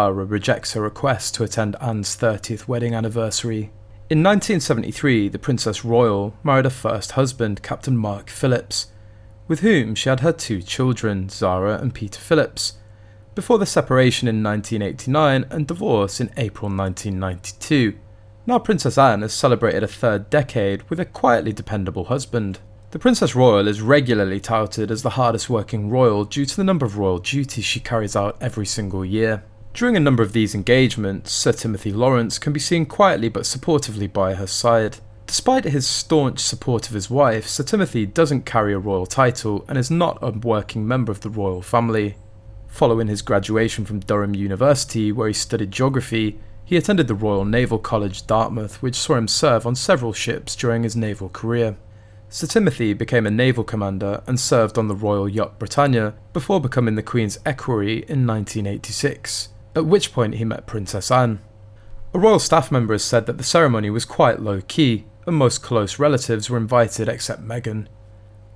Zara rejects her request to attend Anne's 30th wedding anniversary. In 1973, the Princess Royal married her first husband, Captain Mark Phillips, with whom she had her 2 children, Zara and Peter Phillips, before the separation in 1989 and divorce in April 1992. Now Princess Anne has celebrated a 3rd decade with a quietly dependable husband. The Princess Royal is regularly touted as the hardest working royal due to the number of royal duties she carries out every single year. During a number of these engagements, Sir Timothy Laurence can be seen quietly but supportively by her side. Despite his staunch support of his wife, Sir Timothy doesn't carry a royal title and is not a working member of the royal family. Following his graduation from Durham University, where he studied geography, he attended the Royal Naval College, Dartmouth, which saw him serve on several ships during his naval career. Sir Timothy became a naval commander and served on the Royal Yacht Britannia before becoming the Queen's equerry in 1986, at which point he met Princess Anne. A royal staff member has said that the ceremony was quite low-key, and most close relatives were invited except Meghan.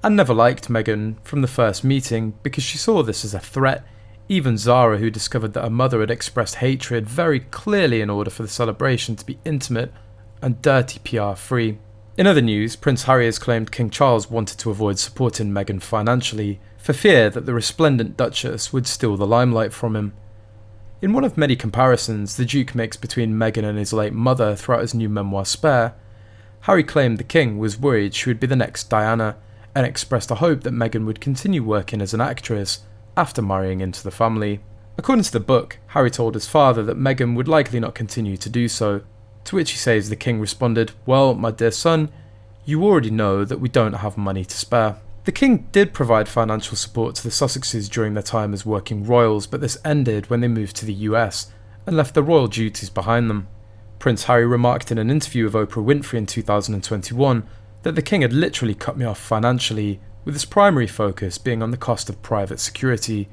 Anne never liked Meghan from the first meeting because she saw this as a threat. Even Zara, who discovered that her mother had expressed hatred very clearly in order for the celebration to be intimate and dirty PR free. In other news, Prince Harry has claimed King Charles wanted to avoid supporting Meghan financially, for fear that the resplendent Duchess would steal the limelight from him. In one of many comparisons the Duke makes between Meghan and his late mother throughout his new memoir Spare, Harry claimed the King was worried she would be the next Diana, and expressed a hope that Meghan would continue working as an actress after marrying into the family. According to the book, Harry told his father that Meghan would likely not continue to do so, to which he says the King responded, "Well, my dear son, you already know that we don't have money to spare." The King did provide financial support to the Sussexes during their time as working royals, but this ended when they moved to the US and left their royal duties behind them. Prince Harry remarked in an interview with Oprah Winfrey in 2021 that the King had literally cut me off financially, with his primary focus being on the cost of private security,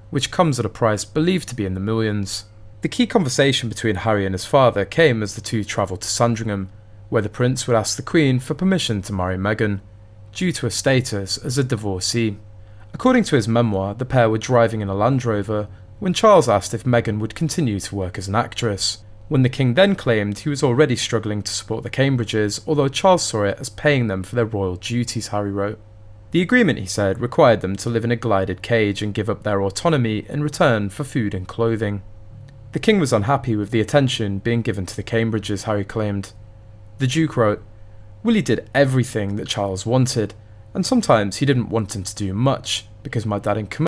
which comes at a price believed to be in the millions. The key conversation between Harry and his father came as the two travelled to Sandringham, where the Prince would ask the Queen for permission to marry Meghan, due to her status as a divorcee. According to his memoir, the pair were driving in a Land Rover when Charles asked if Meghan would continue to work as an actress, when the King then claimed he was already struggling to support the Cambridges, although Charles saw it as paying them for their royal duties, Harry wrote. The agreement, he said, required them to live in a glided cage and give up their autonomy in return for food and clothing. The King was unhappy with the attention being given to the Cambridges, Harry claimed. The Duke wrote, "Willie did everything that Charles wanted, and sometimes he didn't want him to do much, because my dad in command